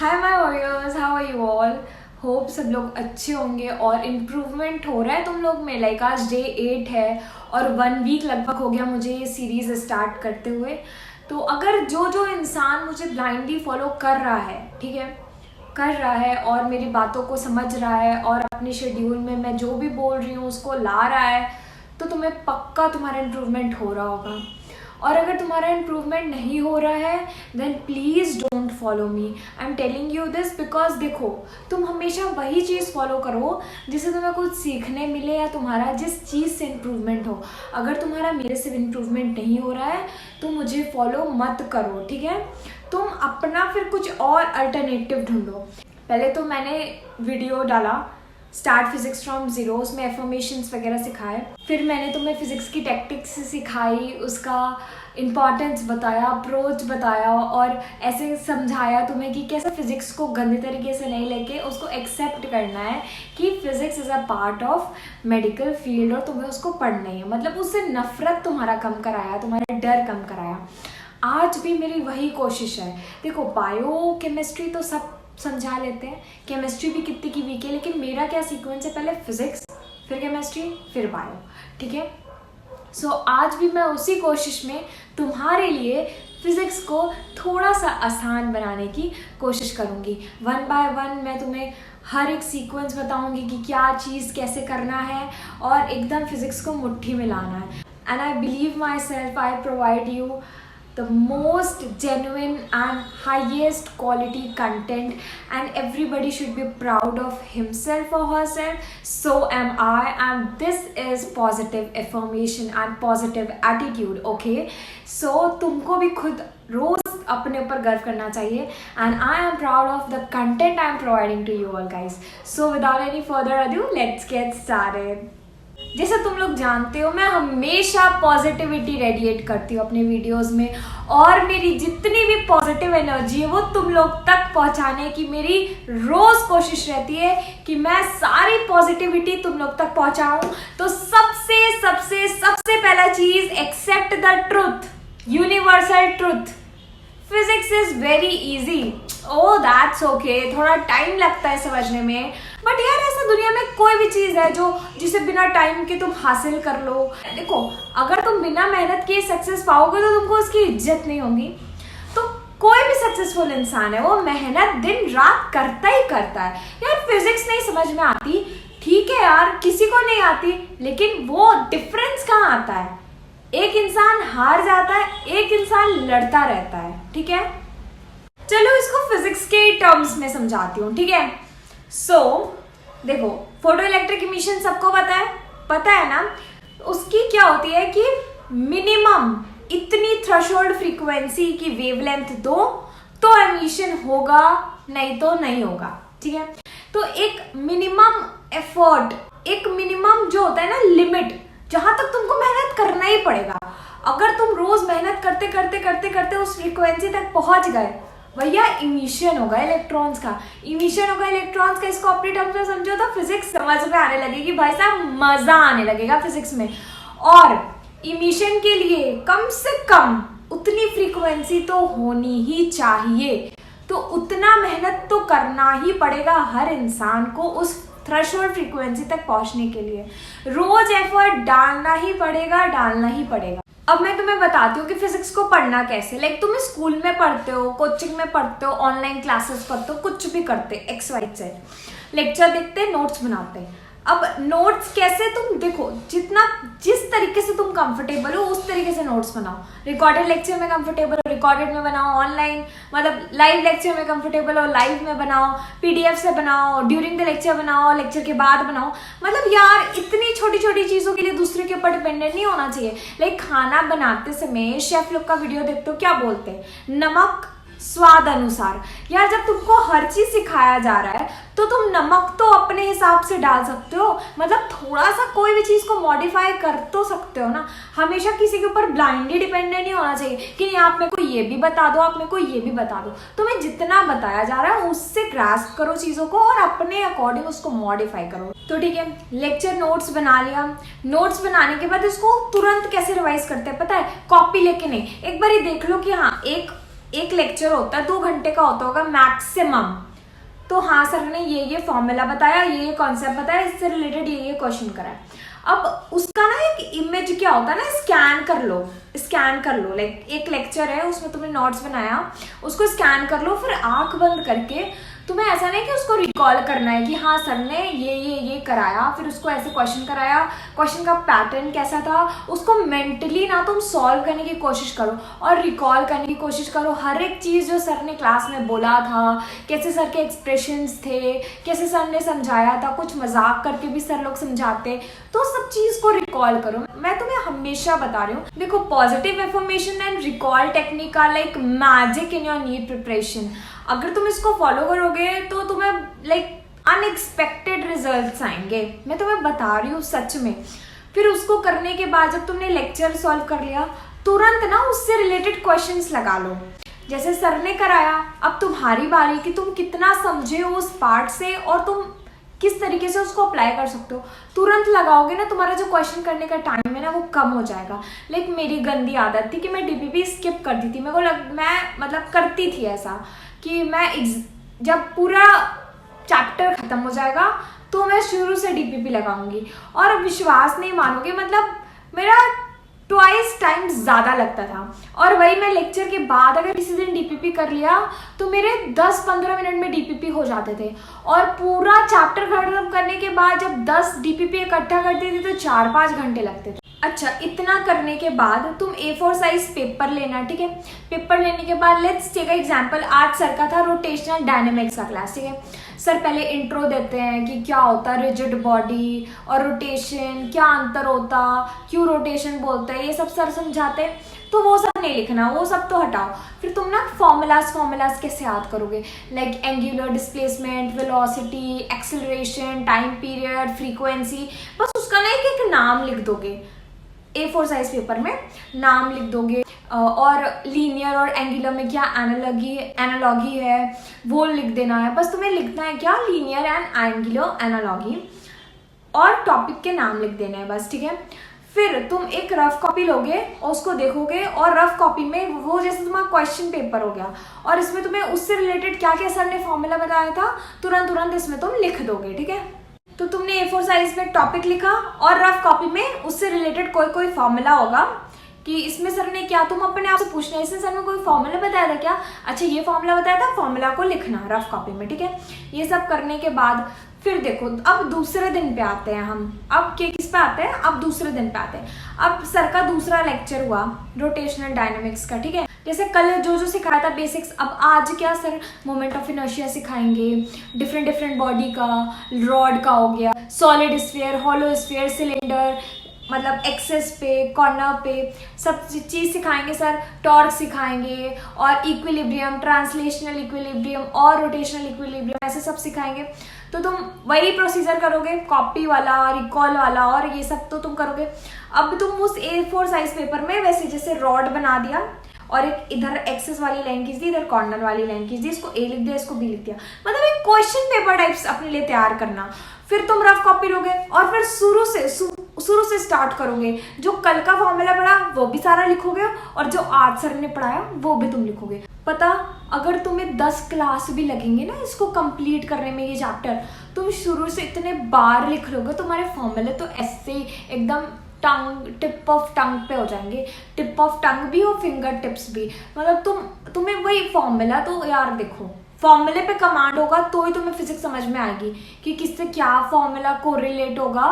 Hi my warriors, how are you all. Hope सब लोग अच्छे होंगे और इम्प्रूवमेंट हो रहा है तुम लोग में। लाइक आज डे 8 है और 1 वीक लगभग हो गया मुझे ये सीरीज़ स्टार्ट करते हुए। तो अगर जो इंसान मुझे ब्लाइंडली फॉलो कर रहा है, ठीक है, कर रहा है और मेरी बातों को समझ रहा है और अपने शेड्यूल में मैं जो भी बोल रही हूँ उसको ला रहा है, तो तुम्हें पक्का तुम्हारा इम्प्रूवमेंट हो रहा होगा। और अगर तुम्हारा इम्प्रूवमेंट नहीं हो रहा है then please don't follow me. I am telling you this because देखो, तुम हमेशा वही चीज़ फॉलो करो जिससे तुम्हें कुछ सीखने मिले या तुम्हारा जिस चीज़ से इम्प्रूवमेंट हो। अगर तुम्हारा मेरे से इम्प्रूवमेंट नहीं हो रहा है तो मुझे फॉलो मत करो, ठीक है। तुम अपना फिर कुछ और अल्टरनेटिव ढूंढो। पहले तो मैंने वीडियो डाला स्टार्ट फिजिक्स फ्रॉम जीरो, उसमें एफर्मेशंस वगैरह सिखाए। फिर मैंने तुम्हें फिजिक्स की टैक्टिक्स सिखाई, उसका इम्पॉर्टेंस बताया, अप्रोच बताया और ऐसे समझाया तुम्हें कि कैसे फिजिक्स को गंदे तरीके से नहीं लेके उसको एक्सेप्ट करना है कि physics is a part of medical field और तुम्हें उसको पढ़ना ही है। मतलब उससे नफरत तुम्हारा कम कराया, तुम्हारा डर कम कराया। आज भी मेरी वही कोशिश है। देखो, बायो केमिस्ट्री तो सब समझा लेते हैं, केमिस्ट्री भी कितनी की वीक है, लेकिन मेरा क्या सीक्वेंस है, पहले फिजिक्स फिर केमिस्ट्री फिर बायो, ठीक है। सो आज भी मैं उसी कोशिश में तुम्हारे लिए फिज़िक्स को थोड़ा सा आसान बनाने की कोशिश करूँगी। 1 बाय 1 मैं तुम्हें हर एक सीक्वेंस बताऊँगी कि क्या चीज़ कैसे करना है और एकदम फिज़िक्स को मुट्ठी में लाना है। And I believe my self I provide you the most genuine and highest quality content, and everybody should be proud of himself or herself. So am I, and this is positive affirmation and positive attitude, okay? So तुमको भी खुद रोज अपने ऊपर गर्व करना चाहिए, and I am proud of the content I am providing to you all guys. So without any further ado, let's get started. जैसा तुम लोग जानते हो, मैं हमेशा पॉजिटिविटी रेडिएट करती हूँ अपने वीडियोस में, और मेरी जितनी भी पॉजिटिव एनर्जी है वो तुम लोग तक पहुँचाने की मेरी रोज कोशिश रहती है कि मैं सारी पॉजिटिविटी तुम लोग तक पहुँचाऊँ। तो सबसे सबसे सबसे पहला चीज, accept the truth, universal truth. Physics is very easy. Oh that's okay, थोड़ा टाइम लगता है समझने में, बट यार ऐसा दुनिया में कोई भी चीज़ है जो जिसे बिना टाइम के तुम हासिल कर लो। देखो, अगर तुम बिना मेहनत के सक्सेस पाओगे तो तुमको उसकी इज्जत नहीं होगी। तो कोई भी सक्सेसफुल इंसान है वो मेहनत दिन रात करता ही करता है। यार फिजिक्स नहीं समझ में आती, ठीक है यार, किसी को नहीं आती, लेकिन वो डिफरेंस कहाँ आता है? एक इंसान हार जाता है, एक इंसान लड़ता रहता है, ठीक है। चलो इसको फिजिक्स के टर्म्स में समझाती हूँ, ठीक है। सो देखो, फोटो इलेक्ट्रिक इमिशन सबको पता है ना। उसकी क्या होती है कि मिनिमम इतनी थ्रेशोल्ड फ्रीक्वेंसी की वेवलेंथ दो तो एमिशन होगा, नहीं तो नहीं होगा, ठीक है। तो एक मिनिमम एफर्ट, एक मिनिमम जो होता है ना लिमिट, जहां तक तुमको मेहनत करना ही पड़ेगा। अगर तुम रोज मेहनत करते करते करते करते उस फ्रीक्वेंसी तक पहुंच गए, भैया इमिशन होगा इलेक्ट्रॉन्स का, इमिशन होगा इलेक्ट्रॉन्स का। इसको अपने टर्म्स में समझो तो फिजिक्स समझ में आने लगेगी, भाई साहब मजा आने लगेगा फिजिक्स में। और इमिशन के लिए कम से कम उतनी फ्रीक्वेंसी तो होनी ही चाहिए, तो उतना मेहनत तो करना ही पड़ेगा हर इंसान को उस थ्रेशोल्ड फ्रीक्वेंसी तक पहुंचने के लिए। रोज एफर्ट डालना ही पड़ेगा। अब मैं तुम्हें बताती हूँ कि फिजिक्स को पढ़ना कैसे। लाइक तुम स्कूल में पढ़ते हो, कोचिंग में पढ़ते हो, ऑनलाइन क्लासेस पढ़ते हो, कुछ भी करते, XYZ, लेक्चर देखते, नोट्स बनाते। अब नोट्स कैसे, तुम देखो, जिस तरीके से तुम कंफर्टेबल हो उस तरीके से नोट्स बनाओ। रिकॉर्डेड लेक्चर में कंफर्टेबल हो, रिकॉर्डेड में बनाओ। ऑनलाइन मतलब लाइव लेक्चर में कंफर्टेबल हो, लाइव में बनाओ। PDF से बनाओ, ड्यूरिंग द लेक्चर बनाओ, लेक्चर के बाद बनाओ। मतलब यार इतनी छोटी छोटी चीज़ों के लिए दूसरे के ऊपर डिपेंडेंट नहीं होना चाहिए। लाइक खाना बनाते समय शेफ लोग का वीडियो देखते हो, क्या बोलते हैं, नमक स्वाद अनुसार। यार जब तुमको हर चीज सिखाया जा रहा है तो तुम नमक तो अपने हिसाब से डाल सकते हो, मतलब थोड़ा सा कोई भी चीज को मॉडिफाई कर तो सकते हो ना। हमेशा किसी के ऊपर ब्लाइंडली डिपेंडेंट नहीं होना चाहिए कि आप मेरे को ये भी बता दो, आप मेरे को ये भी बता दो। तुम्हें जितना बताया जा रहा है उससे ग्रास्प करो चीजों को और अपने अकॉर्डिंग उसको मॉडिफाई करो। तो ठीक है, लेक्चर नोट्स बना लिया। नोट्स बनाने के बाद इसको तुरंत कैसे रिवाइज करते हैं पता है? कॉपी लेके नहीं, एक बार ही देख लो कि हाँ एक एक लेक्चर होता है 2 घंटे का होता होगा मैक्सिमम। तो हाँ सर ने ये फॉर्मूला बताया, ये कॉन्सेप्ट बताया, इससे रिलेटेड ये क्वेश्चन करा है। अब उसका ना एक इमेज क्या होता है ना, स्कैन कर लो। लाइक एक लेक्चर है, उसमें तुमने नोट्स बनाया, उसको स्कैन कर लो, फिर आंख बंद करके तुम्हें ऐसा नहीं कि उसको रिकॉल करना है कि हाँ सर ने ये कराया, फिर उसको ऐसे क्वेश्चन कराया, क्वेश्चन का पैटर्न कैसा था, उसको मेंटली ना तुम सॉल्व करने की कोशिश करो और रिकॉल करने की कोशिश करो। हर एक चीज़ जो सर ने क्लास में बोला था, कैसे सर के एक्सप्रेशंस थे, कैसे सर ने समझाया था, कुछ मजाक करके भी सर लोग समझाते, तो सब चीज़ को रिकॉल करो। मैं तुम्हें हमेशा बता रही हूँ, देखो positive affirmation and recall technique are like magic in your NEET preparation. अगर तुम इसको फॉलो करोगे तो तुम्हें लाइक अनएक्सपेक्टेड रिजल्ट्स आएंगे, मैं तुम्हें बता रही हूँ सच में। फिर उसको करने के बाद जब तुमने लेक्चर सॉल्व कर लिया, तुरंत ना उससे रिलेटेड क्वेश्चंस लगा लो। जैसे सर ने कराया, अब तुम्हारी बारी कि तुम कितना समझे हो उस पार्ट से और तुम किस तरीके से उसको अप्लाई कर सकते हो। तुरंत लगाओगे ना, तुम्हारा जो क्वेश्चन करने का टाइम है ना वो कम हो जाएगा। लाइक मेरी गंदी आदत थी कि मैं डीपीपी स्किप करती थी। मैं मतलब करती थी ऐसा कि मैं जब पूरा चैप्टर खत्म हो जाएगा तो मैं शुरू से डीपीपी लगाऊंगी, और विश्वास नहीं मानोगे, मतलब मेरा ट्वाइस टाइम ज़्यादा लगता था। और वही मैं लेक्चर के बाद अगर किसी दिन डीपीपी कर लिया तो मेरे 10-15 मिनट में डीपीपी हो जाते थे, और पूरा चैप्टर खत्म करने के बाद जब 10 डीपीपी इकट्ठा करती थी तो 4-5 घंटे लगते थे। अच्छा, इतना करने के बाद तुम A4 साइज पेपर लेना, ठीक है। पेपर लेने के बाद लेट्स टेक एग्जांपल, आज सर का था रोटेशनल डायनेमिक्स का क्लास, ठीक है। सर पहले इंट्रो देते हैं कि क्या होता है रिजिड बॉडी और रोटेशन, क्या अंतर होता, क्यों रोटेशन बोलते हैं, ये सब सर समझाते हैं। तो वो सब नहीं लिखना, वो सब तो हटाओ। फिर तुम ना फॉर्मूलाज कैसे याद करोगे, like angular displacement, velocity, acceleration, time period, frequency, बस उसका ना एक नाम लिख दोगे। A4 साइज पेपर में नाम लिख दोगे, और लीनियर और एंगुलर में क्या एनालॉगी है वो लिख देना है। बस तुम्हें लिखना है क्या, लीनियर एंड एंगुलर एनालॉगी, और टॉपिक के नाम लिख देने हैं बस, ठीक है। फिर तुम एक रफ कॉपी लोगे और उसको देखोगे, और रफ कॉपी में वो जैसे तुम्हारा क्वेश्चन पेपर हो गया, और इसमें तुम्हें उससे रिलेटेड क्या क्या सर ने फॉर्मूला बताया था तुरंत इसमें तुम लिख दोगे, ठीक है। तो तुमने A4 साइज में टॉपिक लिखा, और रफ कॉपी में उससे रिलेटेड कोई फॉर्मूला होगा कि इसमें सर ने क्या, तुम अपने आप से पूछना है इसमें सर ने कोई फॉर्मूला बताया था क्या, अच्छा ये फॉर्मूला बताया था, फॉर्मूला को लिखना रफ कॉपी में, ठीक है। ये सब करने के बाद फिर देखो, अब दूसरे दिन पे आते हैं हम, अब किस पे आते हैं, अब दूसरे दिन पे आते हैं। अब सर का दूसरा लेक्चर हुआ रोटेशनल डायनेमिक्स का, ठीक है। जैसे कल जो सिखाया था बेसिक्स, अब आज क्या सर मोमेंट ऑफ इनर्शिया सिखाएंगे, डिफरेंट बॉडी का, रॉड का हो गया, solid sphere, hollow sphere, cylinder, मतलब एक्सेस पे, कॉर्नर पे, सब चीज़ सिखाएंगे सर। टॉर्क सिखाएंगे, और इक्विलिब्रियम, ट्रांसलेशनल इक्विलिब्रियम और रोटेशनल इक्विलिब्रियम, ऐसे सब सिखाएंगे। तो तुम वही प्रोसीजर करोगे, कॉपी वाला, रिकॉल वाला, और ये सब तो तुम करोगे। अब तुम उस A4 साइज पेपर में वैसे जैसे रॉड बना दिया, और एक इधर एक्सेस वाली लाइन खींच दी, इधर कॉर्नर वाली लाइन खींच दी, इसको A लिख दिया, इसको B लिख दिया, मतलब एक क्वेश्चन पेपर टाइप्स अपने लिए तैयार करना। फिर तुम रफ कॉपी लोगे, और फिर शुरू से स्टार्ट करोगे। जो कल का फॉर्मूला पढ़ा वो भी सारा लिखोगे, और जो आज सर ने पढ़ाया वो भी तुम लिखोगे। पता, अगर तुम्हें 10 क्लास भी लगेंगे ना इसको कंप्लीट करने में, ये चैप्टर तुम शुरू से इतने बार लिख लोगे, तुम्हारे फॉर्मूले तो ऐसे ही एकदम टिप ऑफ टंग पे हो जाएंगे। टिप ऑफ टंग भी और फिंगर टिप्स भी, मतलब तुम्हें वही फॉर्मूला, तो यार देखो फॉर्मूले पे कमांड होगा तो ही तुम्हें फिजिक्स समझ में आएगी कि किससे क्या फॉर्मूला कोरिलेट होगा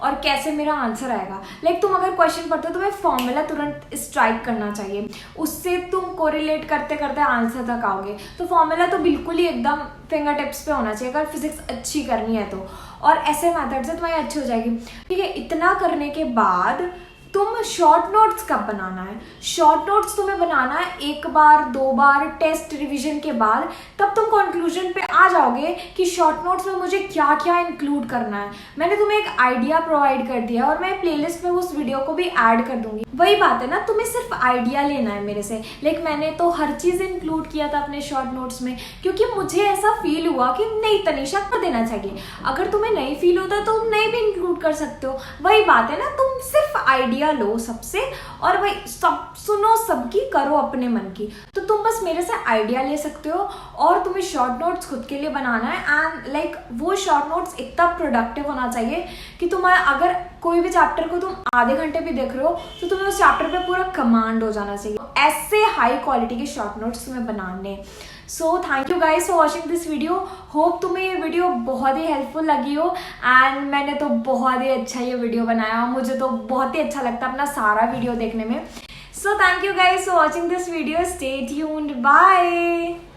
और कैसे मेरा आंसर आएगा। लाइक तुम अगर क्वेश्चन पढ़ते हो तुम्हें फॉर्मूला तुरंत स्ट्राइक करना चाहिए, उससे तुम कोरिलेट करते करते आंसर तक आओगे। तो फॉर्मूला तो बिल्कुल ही एकदम फिंगर टिप्स पे होना चाहिए अगर फिजिक्स अच्छी करनी है तो, और ऐसे मेथड से तुम्हारी अच्छी हो जाएगी। ठीक है, इतना करने के बाद तुम शॉर्ट नोट्स कब बनाना है? शॉर्ट नोट्स तुम्हें बनाना है 1 बार 2 बार टेस्ट रिवीजन के बाद, तब तुम कंक्लूजन पे आ जाओगे कि शॉर्ट नोट्स में मुझे क्या क्या इंक्लूड करना है। मैंने तुम्हें एक आइडिया प्रोवाइड कर दिया और मैं प्लेलिस्ट में उस वीडियो को भी ऐड कर दूंगी। वही बात है ना, तुम्हें सिर्फ आइडिया लेना है मेरे से। लाइक मैंने तो हर चीज़ इंक्लूड किया था अपने शॉर्ट नोट्स में, क्योंकि मुझे ऐसा फील हुआ कि नहीं तनीषा कर देना चाहिए। अगर तुम्हें नहीं फील होता तो तुम नहीं भी इंक्लूड कर सकते हो। वही बात है ना, तुम सिर्फ आइडिया लो सबसे और वही सब सुनो, सबकी करो अपने मन की। तो तुम बस मेरे से आइडिया ले सकते हो और तुम्हें शॉर्ट नोट्स खुद के लिए बनाना है। एंड लाइक वो शॉर्ट नोट्स इतना प्रोडक्टिव होना चाहिए कि तुम्हारा अगर कोई भी चैप्टर को तुम आधे घंटे भी देख रहे हो तो तुम्हें उस चैप्टर पे पूरा कमांड हो जाना चाहिए। ऐसे हाई क्वालिटी के शॉर्ट नोट्स तुम्हें बनाने। सो thank you guys for watching this video. Hope तुम्हें ये वीडियो बहुत ही हेल्पफुल लगी हो। एंड मैंने तो बहुत ही अच्छा ये वीडियो बनाया, मुझे तो बहुत ही अच्छा लगता है अपना सारा वीडियो देखने में। So thank you guys for watching this video. Stay tuned, bye.